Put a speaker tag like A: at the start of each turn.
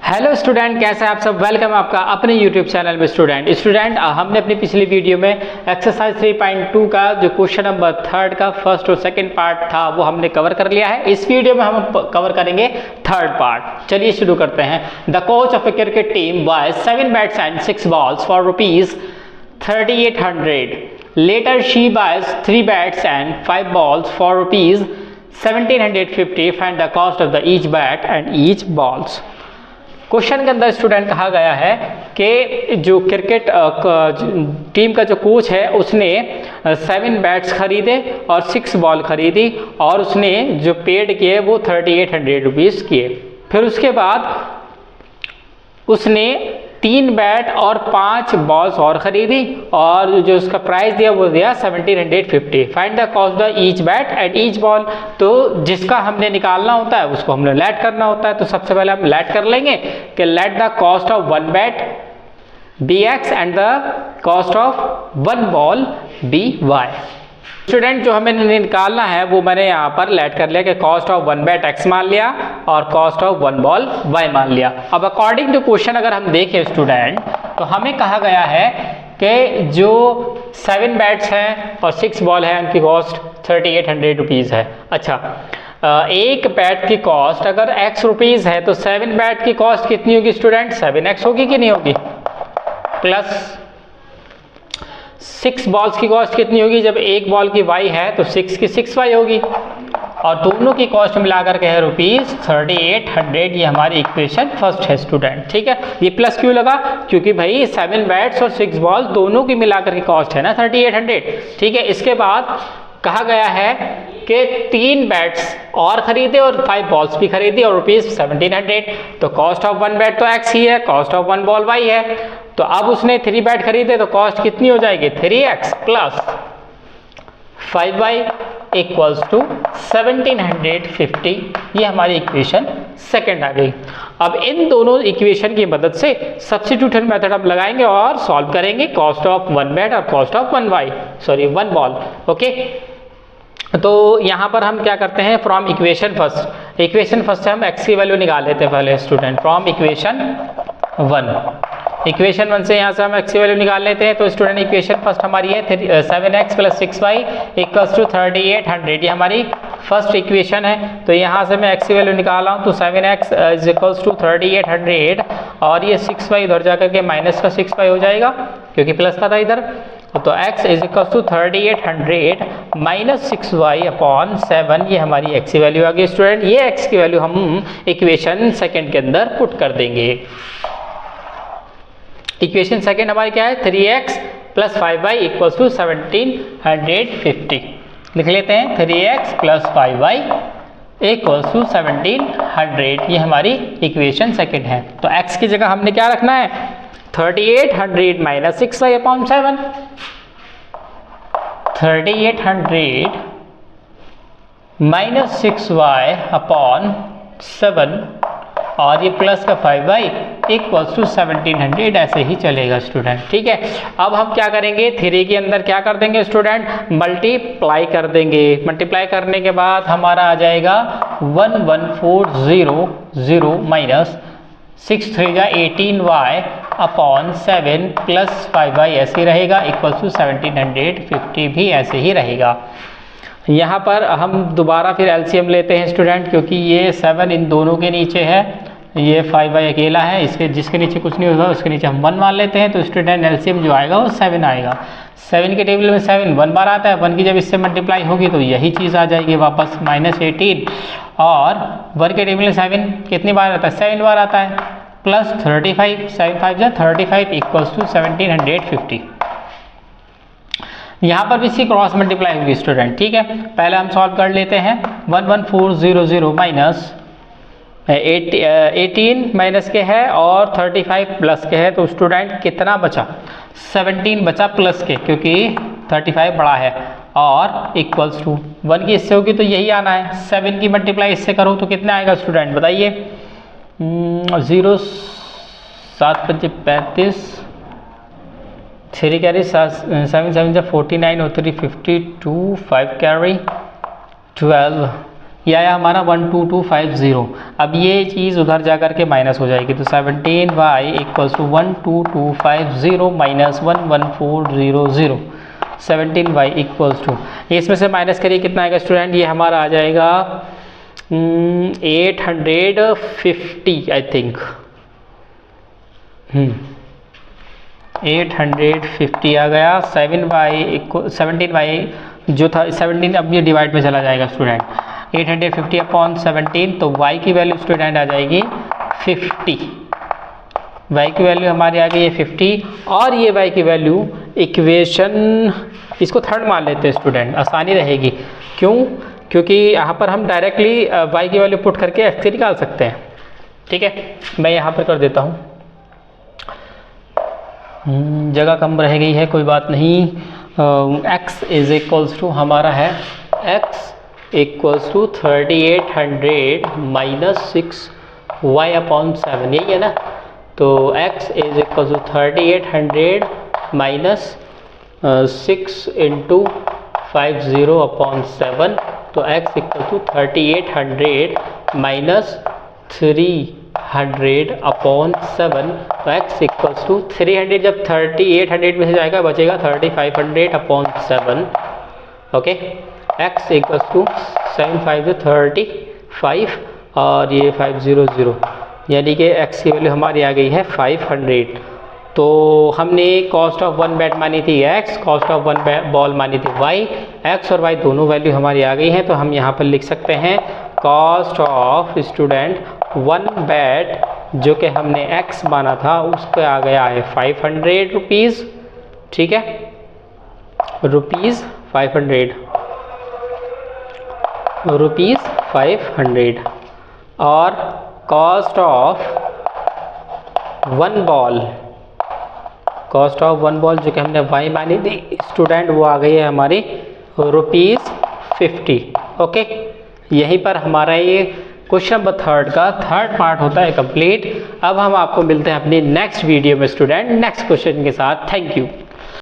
A: Hello student, कैसे हैं आप सब। वेलकम आपका अपने यूट्यूब चैनल में। स्टूडेंट हमने अपनी पिछली वीडियो में एक्सरसाइज 3.2 का जो क्वेश्चन नंबर 3 का फर्स्ट और सेकंड पार्ट था वो हमने कवर कर लिया है। इस वीडियो में हम कवर करेंगे थर्ड पार्ट। चलिए शुरू करते हैं। The coach of a cricket team buy 7 bats and 6 balls for ₹3800। Later she buys 3 bats and 5 balls for ₹1750। Find the cost of the each bat and each balls. Question के अंदर student कहा गया है कि जो क्रिकेट टीम का जो coach है उसने 7 बैट्स खरीदे और 6 बॉल खरीदी और उसने जो पेड किए वो ₹3800 किए। फिर उसके बाद उसने 3 बैट और 5 बॉल्स और खरीदी और जो उसका प्राइस दिया वो दिया 1750। Find the cost the each bat and each ball. तो जिसका हमने निकालना होता है उसको हमने लेट करना होता है। तो सबसे पहले हम लेट कर लेंगे कि let the cost of 1 bat be x and the cost of 1 ball be y. Student जो हमें निकालना है वो मैंने यहाँ पर लेट कर लिया कि कॉस्ट ऑफ 1 बैट एक्स मान लिया और कॉस्ट ऑफ 1 बॉल वाई मान लिया। अब अकॉर्डिंग टू क्वेश्चन अगर हम देखें स्टूडेंट तो हमें कहा गया है कि जो 7 बैट्स हैं और 6 बॉल है उनकी कॉस्ट ₹3800 है। अच्छा, एक बैट की कॉस्ट अगर x रुपीज़ है तो 7 बैट की कॉस्ट कितनी होगी स्टूडेंट? 7x होगी कि नहीं होगी? प्लस 6 बॉल्स की कॉस्ट कितनी होगी? जब एक बॉल की y है तो 6 की 6y होगी और दोनों की कॉस्ट मिलाकर के है ₹3800। ये हमारी इक्वेशन फर्स्ट है स्टूडेंट। ठीक है, ये प्लस क्यों लगा? क्योंकि भाई 7 बैट्स और 6 बॉल दोनों की मिलाकर की कॉस्ट है ना 3800। ठीक है, इसके बाद कहा गया है कि 3 बैट्स और खरीदे और 5 बॉल्स भी खरीदी और ₹1700। तो कॉस्ट ऑफ 1 बैट तो x ही है, कॉस्ट ऑफ 1 बॉल y है। तो अब उसने 3 बैट खरीदे तो कॉस्ट कितनी हो जाएगी? 3x plus 5y equals to 1750। ये हमारी इक्वेशन सेकंड आ गई। अब इन दोनों इक्वेशन की मदद से सब्स्टिट्यूशन मेथड हम लगाएंगे और सॉल्व करेंगे कॉस्ट ऑफ 1 बैट और कॉस्ट ऑफ 1 बॉल। ओके, तो यहाँ पर हम क्या करते हैं, फ्रॉम इक्वेशन फर्स्ट से हम x की वैल्यू निकाल लेते हैं पहले स्टूडेंट। फ्रॉम इक्वेशन 1 से यहाँ से हम x की वैल्यू निकाल लेते हैं। तो स्टूडेंट इक्वेशन फर्स्ट हमारी है 7x plus 6y equals to 3800। ये हमारी फर्स्ट इक्वेशन है। तो यहाँ से मैं x की वैल्यू निकाला हूँ तो 7x इज इक्वल्स टू 3800 और ये 6y इधर जाकर के माइनस का 6y हो जाएगा क्योंकि प्लस का था इधर। तो x is equals to 3800 minus 6y upon 7। ये हमारी x की वैल्यू आ गई स्टूडेंट। ये x की वैल्यू हम इक्वेशन सेकेंड के अंदर पुट कर देंगे। इक्वेशन सेकेंड हमारी क्या है? 3x plus 5y equals to 1750। लिख लेते हैं 3x plus 5y equals to 1700। ये हमारी इक्वेशन सेकेंड है। तो x की जगह हमने क्या रखना है? 3800 minus 6y upon 7। 3800 minus 6y upon 7 और ये प्लस का 5y इक्वल्स टू 1700। ऐसे ही चलेगा स्टूडेंट। ठीक है, अब हम क्या करेंगे? 3 के अंदर क्या कर देंगे स्टूडेंट? मल्टीप्लाई कर देंगे। मल्टीप्लाई करने के बाद हमारा आ जाएगा 11400 माइनस 6 3 जा 18y अपॉन 7 प्लस 5y ऐसे ही रहेगा इक्वल्स टू 1750 भी ऐसे ही रहेगा। यहाँ पर हम दोबारा फिर एलसीएम लेते हैं स्टूडेंट क्योंकि ये 7 इन दोनों के नीचे है, ये 5y अकेला है, इसके जिसके नीचे कुछ नहीं होगा उसके नीचे हम 1 मान लेते हैं। तो स्टूडेंट एलसीएम जो आएगा वो 7 आएगा। 7 के टेबल में 7 1 बार आता है, 1 की जब इससे मल्टीप्लाई होगी तो यही चीज़ आ जाएगी वापस -18 और 1 के टेबल में 7 कितनी बार आता है? 7 बार आता है प्लस 35 7 5 जा 35 इक्वल्स टू 1750। यहाँ पर भी इसी क्रॉस मल्टीप्लाई होगी स्टूडेंट। ठीक है, पहले हम सॉल्व कर लेते हैं। 11400 माइनस 18 माइनस के है और 35 प्लस के है। तो स्टूडेंट कितना बचा? 17 बचा प्लस के क्योंकि 35 बड़ा है और इक्वल्स टू 1 की इससे होगी तो यही आना है। 7 की मल्टीप्लाई इससे करो तो कितना आएगा स्टूडेंट बताइए? 0 7 5 35 3 कैरी 7 7 49 और 3 52 5 कैरी 12 ये आया हमारा 12250। अब ये चीज़ उधर जा कर के माइनस हो जाएगी, तो 17y equals to 12250 minus 11400। 17y equals to, इसमें से माइनस करिए कितना आएगा स्टूडेंट, ये हमारा आ जाएगा 850 आई थिंक, 850 आ गया। 17y जो था 17, अब ये डिवाइड में चला जाएगा स्टूडेंट, 850 अपॉन 17, तो y की वैल्यू स्टूडेंट आ जाएगी 50। y की वैल्यू हमारी आ गई है 50, और ये y की वैल्यू इक्वेशन, इसको थर्ड मान लेते हैं स्टूडेंट, आसानी रहेगी। क्यों? क्योंकि यहाँ पर हम डायरेक्टली y की वैल्यू पुट करके x की निकाल सकते हैं। ठीक है, मैं यहाँ पर कर देता हूँ, जगह कम रह गई है, कोई बात नहीं। x इज इक्वल्स टू हमारा है, x equals to 3800 minus 6y upon 7, यही है ना। तो x is equals to 3800 minus 6 into 50 upon 7, तो x equal to 3800 minus 300 upon 7, तो x इक्वल्स टू 300, जब 3800 में से जाएगा बचेगा 3500 upon 7। Okay, x equals to 7×5 और ये 500, यानी कि x की वैल्यू हमारी आ गई है 500। तो हमने कॉस्ट ऑफ वन बैट मानी थी x, cost of one ball मानी थी y, x और y दोनों वैल्यू हमारी आ गई हैं। तो हम यहाँ पर लिख सकते हैं cost of student one bat जो कि हमने x माना था उसका आ गया है 500 रुपीज़। ठीक है, रुपीज़ 500, रुपीज़ 500। और cost of one ball, cost of one ball जो कि हमने y मानी थी स्टूडेंट, वो आ गई है हमारी रुपीज़ 50। ओके, यहीं पर हमारा ये क्वेश्चन नंबर 3 का थर्ड पार्ट होता है कंप्लीट। अब हम आपको मिलते हैं अपनी नेक्स्ट वीडियो में स्टूडेंट, नेक्स्ट क्वेश्चन के साथ। Thank you.